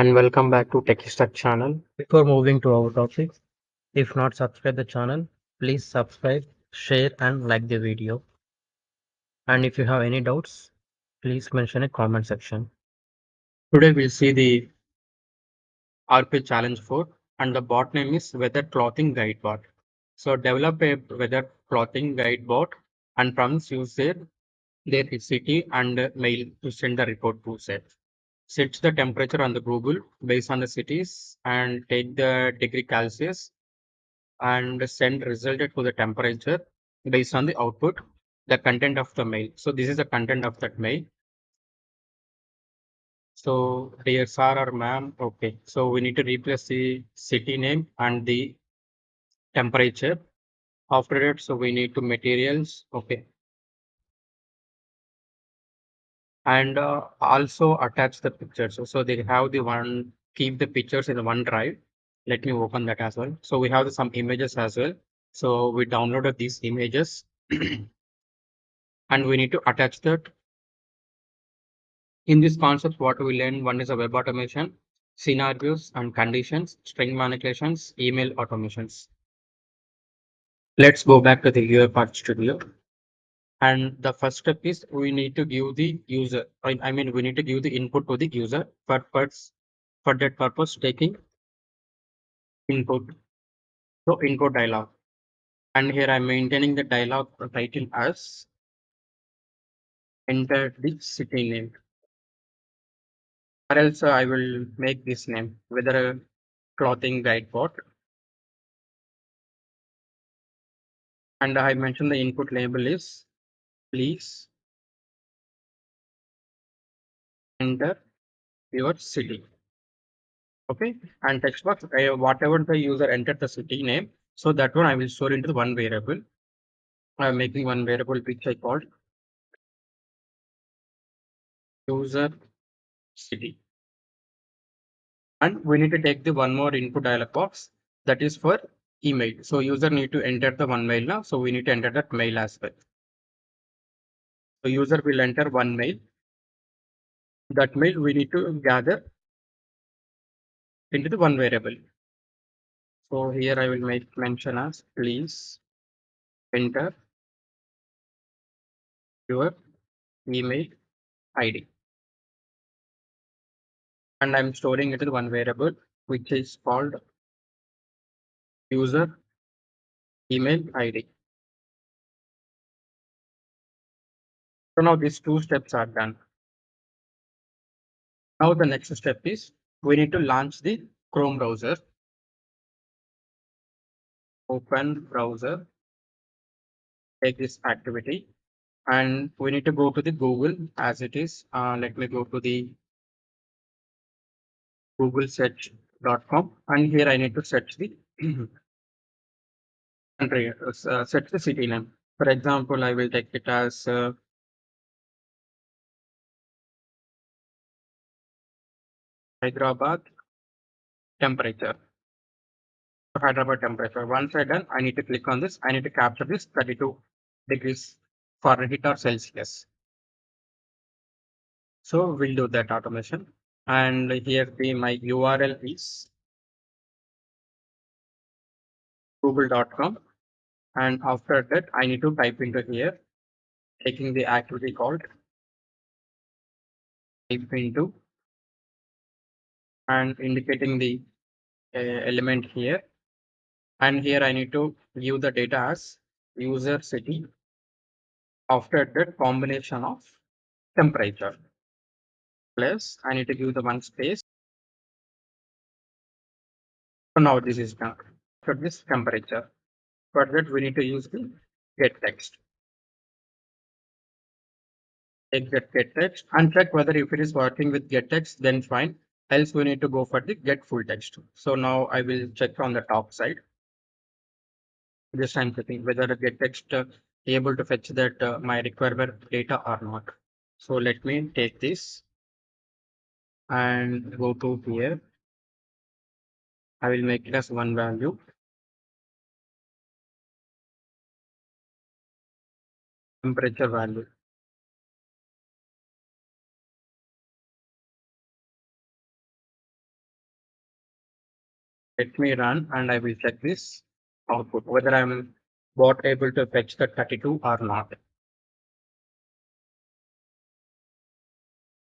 and welcome back to techystack channel. Before moving to our topic, if not subscribe the channel, please subscribe, share and like the video. And if you have any doubts, please mention in comment section. Today we'll see the RPA Challenge 4 and the bot name is Weather Clothing Guide Bot. So develop a weather clothing guide bot and prompts use their city and mail to send the report to set. Sets the temperature on the Google based on the cities and take the degree Celsius and send result to the temperature based on the output, the content of the mail. So this is the content of that mail. So dear sir or ma'am, okay. So we need to replace the city name and the temperature. After that, so we need to materials, okay. And also attach the pictures. So they have the one, keep the pictures in the one drive. Let me open that as well. So we have some images as well. So we downloaded these images and we need to attach that. In this concept, what we learn, one is a web automation, scenarios and conditions, string manipulations, email automations. Let's go back to the Uipath studio. And the first step is we need to give the user, I mean, we need to give the input to the user for that purpose, taking input. So input dialog. And here I'm maintaining the dialog title as enter the city name. Or else I will make this name, whether a clothing guide bot. And I mentioned the input label is please enter your city. Okay. And text box, whatever the user entered the city name. So that one I will store into the one variable. I'm making one variable which I called user city. And we need to take the one more input dialog box that is for email. So user need to enter the one mail now. So we need to enter that mail as well. So user will enter one mail. That mail we need to gather into the one variable. So here I will make mention as please enter your email ID. And I'm storing it in one variable which is called user email ID. So now these two steps are done. Now the next step is we need to launch the Chrome browser. Open browser, take this activity, and we need to go to the Google as it is. Let me go to the Google search.com, and here I need to search the country, search the city name. For example, I will take it as Hyderabad temperature. Hyderabad temperature. Once I done, I need to click on this. I need to capture this 32 degrees Fahrenheit or Celsius. So we'll do that automation. And here my URL is google.com. And after that, I need to type into here, taking the activity called type into and indicating the element here. And here I need to give the data as user city. After that, combination of temperature plus I need to give the one space. So now this is done. For this temperature, for that we need to use the get text. Take that get text and check whether if it is working with get text, then fine. Else we need to go for the get full text. So now I will check on the top side. Just I'm checking whether the get text able to fetch that my requirement data or not. So let me take this and go to here. I will make it as one value. Temperature value. Let me run and I will check this output, whether I'm bot able to fetch the 32 or not.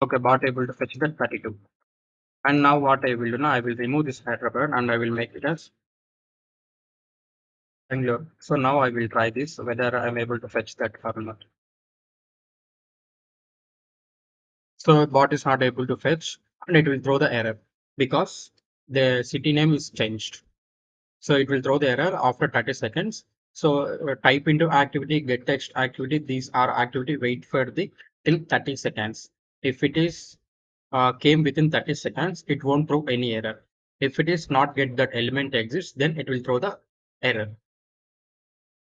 Okay, bot able to fetch the 32. And now what I will do now, I will remove this Hyderabad and I will make it as Bangalore. So now I will try this, whether I'm able to fetch that or not. So bot is not able to fetch and it will throw the error because the city name is changed. So it will throw the error after 30 seconds. So type into activity, get text activity. These are activity, wait for the till 30 seconds. If it is came within 30 seconds, it won't throw any error. If it is not get that element exists, then it will throw the error.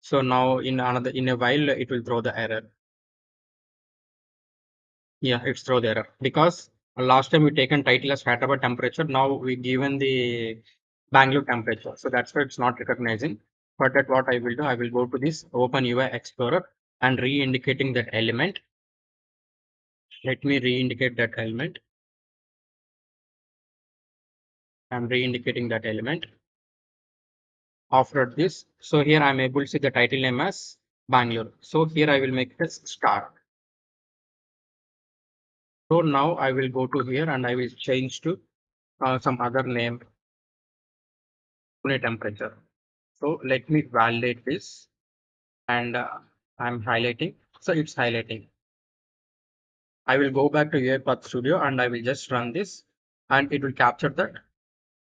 So now in a while it will throw the error. Yeah, it's throw the error because last time we taken title as Hyderabad temperature. Now we given the Bangalore temperature. So that's why it's not recognizing. For that, what I will do, I will go to this Open UI Explorer and re-indicating that element. Let me re-indicate that element. I'm re-indicating that element. After this, so here I'm able to see the title name as Bangalore. So here I will make it as star. So now I will go to here and I will change to some other name, Pune temperature. So let me validate this and I'm highlighting. So it's highlighting. I will go back to Uipath Studio and I will just run this and it will capture that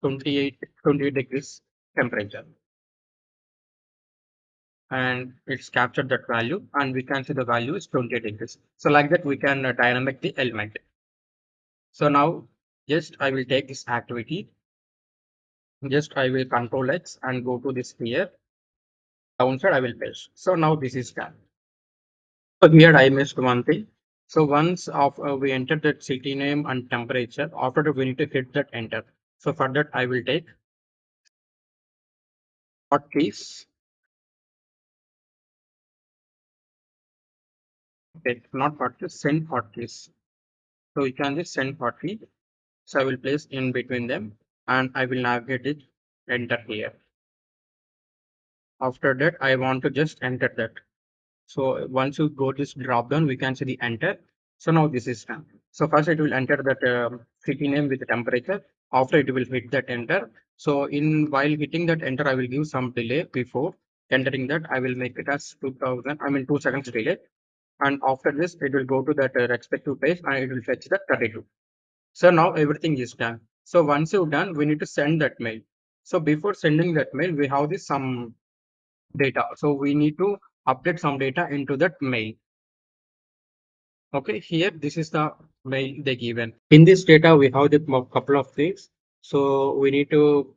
28 degrees temperature. And it's captured that value and we can see the value is 28 degrees. So like that we can dynamic the element. So now just I will take this activity. Just I will control X and go to this here. Downside I will paste. So now this is done. So here I missed one thing. So once we enter that city name and temperature, after that we need to hit that enter. So for that I will take hotkeys. Okay, not hotkeys, send hotkeys. So you can just send hotkey. So I will place in between them and I will navigate it, enter here. After that, I want to just enter that. So once you go this drop down, we can see the enter. So now this is done. So first it will enter that city name with the temperature. After it will hit that enter. So in while hitting that enter, I will give some delay before entering that. I will make it as 2000. I mean 2 seconds delay. And after this, it will go to that respective page and it will fetch the 32. So now everything is done. So once you've done, we need to send that mail. So before sending that mail, we have this some data. So we need to update some data into that mail. Okay, here this is the mail they given. In this data, we have the couple of things. So we need to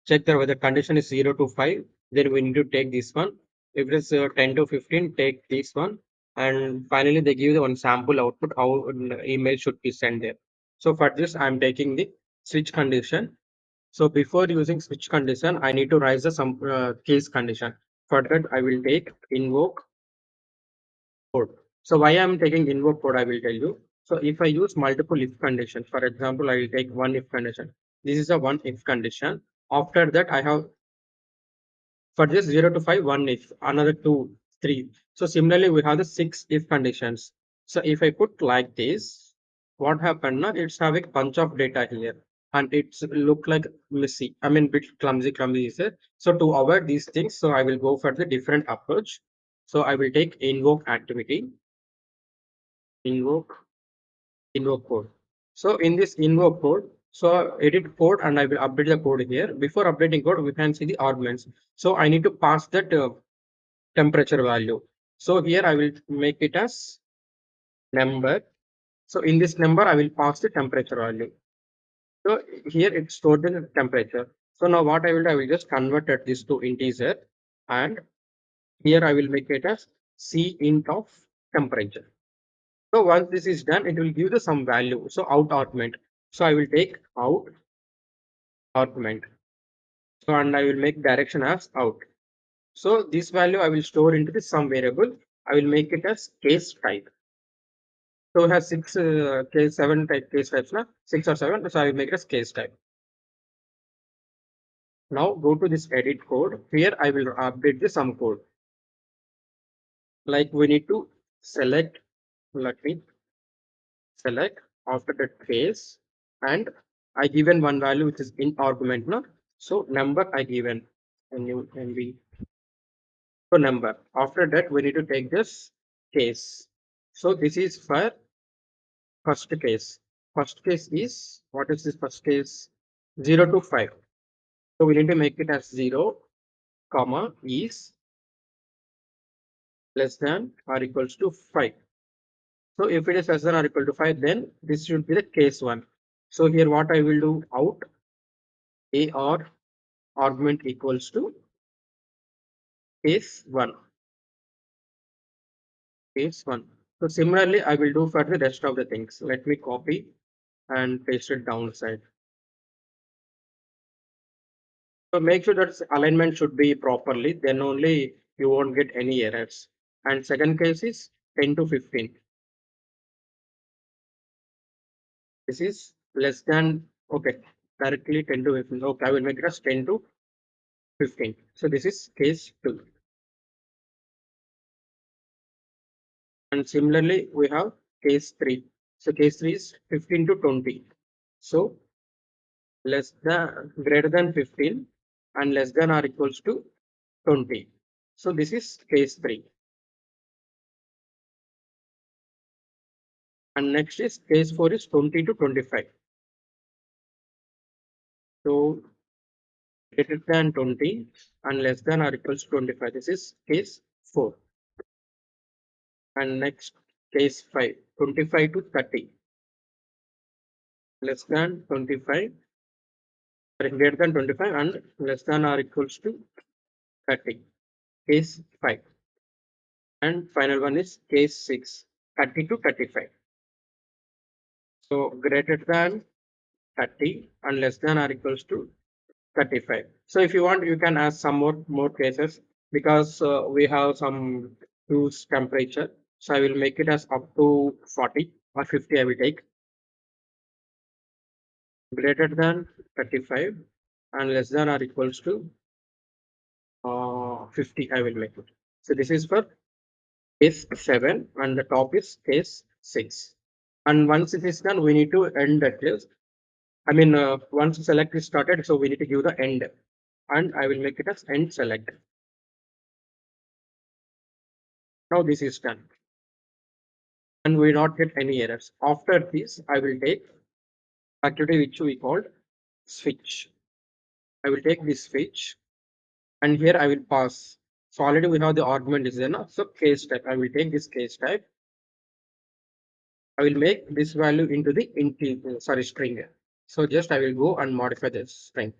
check that whether condition is 0 to 5, then we need to take this one. If it is 10 to 15, take this one. And finally, they give the one sample output, how an email should be sent there. So for this, I'm taking the switch condition. So before using switch condition, I need to raise the some case condition. For that, I will take invoke code. So why I'm taking invoke code, I will tell you. So if I use multiple if conditions, for example, I will take one if condition. This is a one if condition. After that, I have for this 0 to 5, one if, another 2, 3. So similarly, we have the 6 if conditions. So if I put like this, what happened now? It's having bunch of data here and it's look like messy. I mean, bit clumsy is it? So to avoid these things, so I will go for the different approach. So I will take invoke activity, invoke, invoke code. So in this invoke code, so edit code and I will update the code here. Before updating code, we can see the arguments. So I need to pass that temperature value. So here I will make it as number. So in this number, I will pass the temperature value. So here it's stored in the temperature. So now what I will just convert this to integer and here I will make it as C int of temperature. So once this is done, it will give the some value. So out argument. So I will take out argument. So and I will make direction as out. So this value I will store into the some variable. I will make it as case type. So it has six case seven type case types now, 6 or 7. So I will make it as case type. Now go to this edit code. Here I will update the sum code. Like we need to select, let me select after that case, and I given one value which is in argument now. So number I given a new NV. So number. After that we need to take this case. So this is for first case. First case is, what is this first case? 0 to 5. So we need to make it as 0, comma is less than or equals to 5. So if it is less than or equal to 5, then this should be the case 1. So here what I will do, out a or argument equals to case 1. Case 1. So similarly, I will do for the rest of the things. Let me copy and paste it downside. So make sure that alignment should be properly, then only you won't get any errors. And second case is 10 to 15. This is less than, okay, directly 10 to 15. Okay, I will make it as 10 to 15. So this is case 2. And similarly, we have case 3. So case 3 is 15 to 20. So less than, greater than 15 and less than or equals to 20. So this is case 3. And next is case 4 is 20 to 25. So greater than 20 and less than or equals to 25. This is case 4. And next case 5, 25 to 30. Less than 25, sorry, greater than 25 and less than or equals to 30. Case 5. And final one is case 6, 30 to 35. So greater than 30 and less than or equals to 35. So if you want, you can add some more cases, because we have some use temperature. So I will make it as up to 40 or 50 I will take. Greater than 35 and less than or equals to 50 I will make it. So this is for case 7 and the top is case 6. And once it is done, we need to end that case. I mean, once select is started, so we need to give the end, and I will make it as end select. Now this is done and we not get any errors. After this, I will take activity which we called switch. I will take this switch and here I will pass. So already we have the argument is there now. So case type, I will take this case type. I will make this value into the integer, sorry, string. So just I will go and modify this string.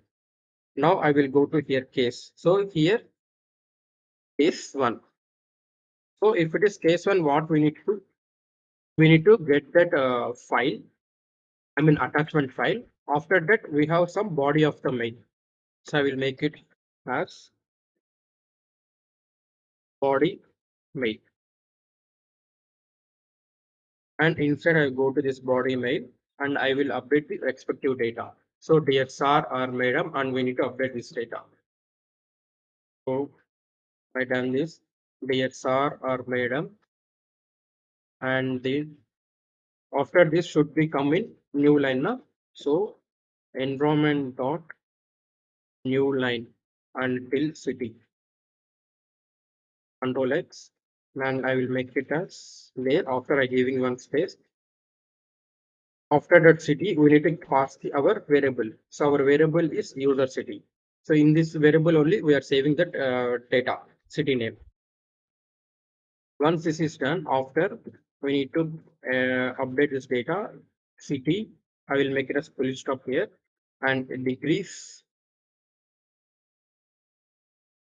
Now I will go to here case. So here case 1. So if it is case 1, what we need to do? We need to get that file, I mean attachment file. After that, we have some body of the mail. So I will make it as body mail. And instead I go to this body mail and I will update the respective data. So dear sir or madam, and we need to update this data. So I done this, dear sir or madam, and the after this should be come in new line now. So environment dot new line until city, control X, and I will make it as there after I giving one space. After that city, we need to pass our variable. So our variable is user city. So in this variable only, we are saving that data, city name. Once this is done, after we need to update this data, city. I will make it as full stop here and decrease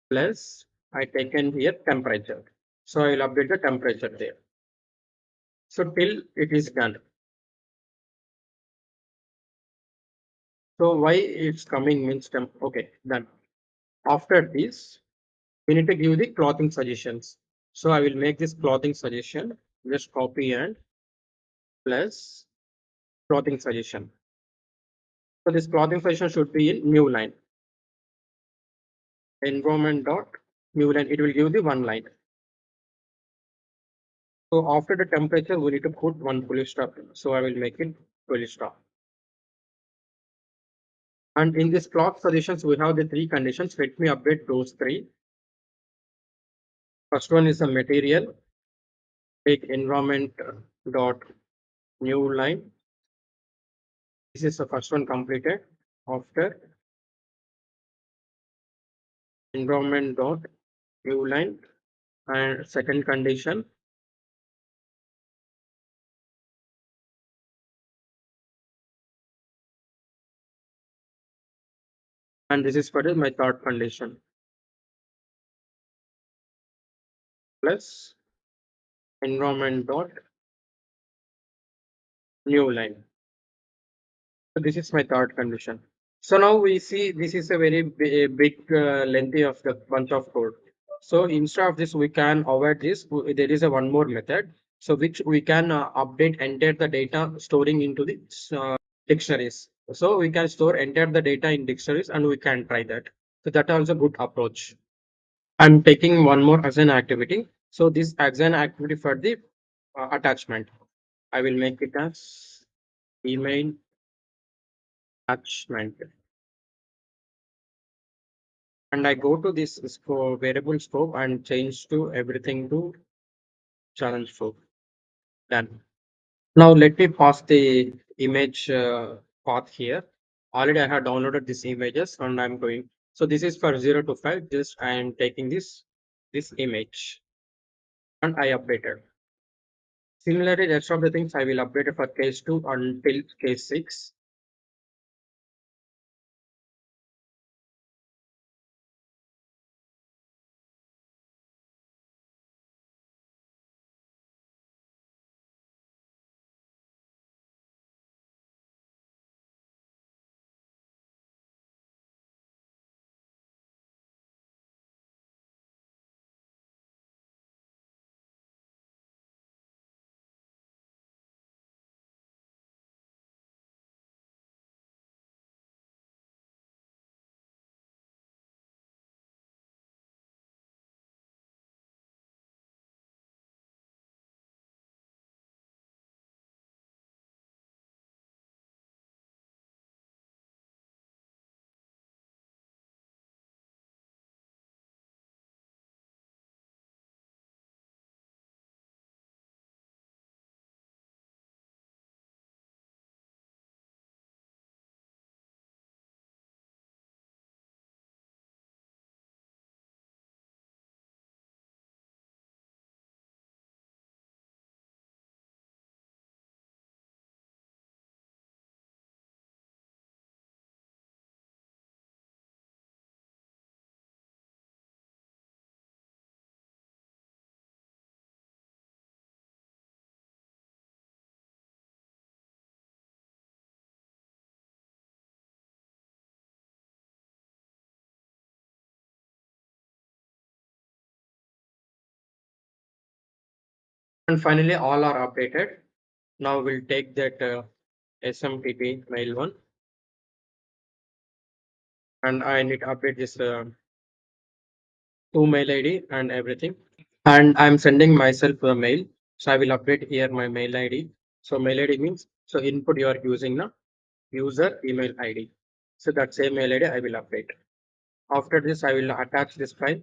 plus I taken here temperature. So I will update the temperature there. So till it is done. So why it's coming means temp. Okay, done. After this, we need to give the clothing suggestions. So I will make this clothing suggestion, just copy and plus clothing suggestion. So this clothing suggestion should be in new line. environment dot new line. It will give the one line. So after the temperature, we need to put one full stop. So I will make it full stop. And in this clock solutions, we have the three conditions. Let me update those three. First one is the material. Take environment dot new line. This is the first one completed. After environment dot new line and second condition, and this is for my third condition plus environment dot new line. So this is my third condition. So now we see this is a very big lengthy of the bunch of code. So instead of this, we can avoid this. There is a one more method. So which we can update, enter the data storing into the dictionaries. So we can store, enter the data in dictionaries, and we can try that. So that also good approach. I'm taking one more as an activity. So this as an activity for the attachment. I will make it as email attachment. And I go to this variable scope and change to everything to challenge 4. Done. Now let me pass the image path here. Already I have downloaded these images and I'm going. So this is for 0 to 5. Just I am taking this image and I updated. Similarly, rest of the things I will update it for case 2 until case 6. And finally, all are updated. Now we'll take that SMTP mail one and I need to update this to mail ID and everything. And I'm sending myself a mail. So I will update here my mail ID. So mail ID means so input you are using now user email ID. So that same mail ID I will update. After this, I will attach this file.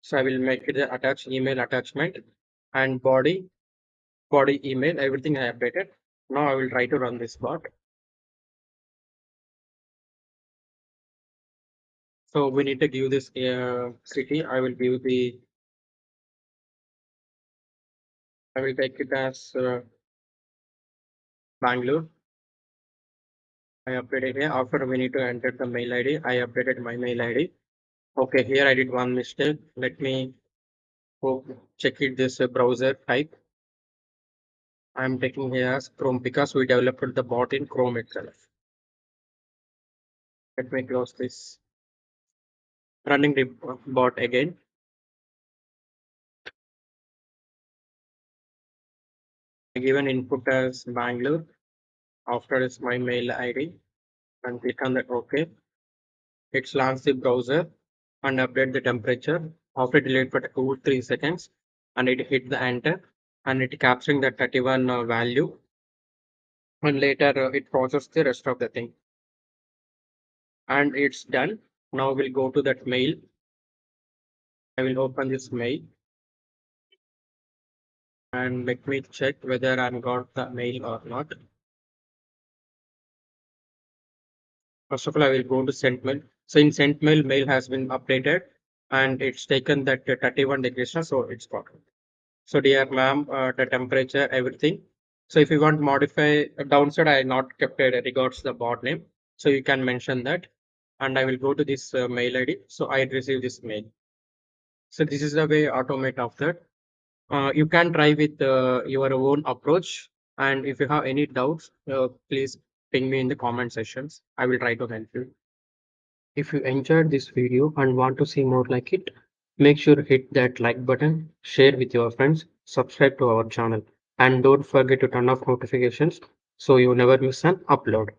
So I will make it the attach email attachment and body email, everything I updated. Now I will try to run this bot. So we need to give this city. I will take it as Bangalore. I updated here. After we need to enter the mail ID. I updated my mail ID. Okay, here I did one mistake. Let me go check it this browser type. I'm taking here as Chrome because we developed the bot in Chrome itself. Let me close this. Running the bot again. I give an input as Bangalore. After is my mail ID and click on that OK. It's launched the browser. and update the temperature. After delete for 2 3 seconds, and it hit the enter, and it capturing the 31 value, and later it process the rest of the thing, and it's done. Now we'll go to that mail. I will open this mail and let me check whether I got the mail or not. First of all, I will go to sent mail. So in sent mail, mail has been updated and it's taken that 31 degrees, so it's got. So dear ma'am, the temperature, everything. So if you want to modify downside, I not kept it regards the bot name. So you can mention that. And I will go to this mail ID. So I receive this mail. So this is the way automate of that. You can try with your own approach. And if you have any doubts, please ping me in the comment sections. I will try to help you. If you enjoyed this video and want to see more like it, make sure to hit that like button, share with your friends, subscribe to our channel, and don't forget to turn off notifications so you never miss an upload.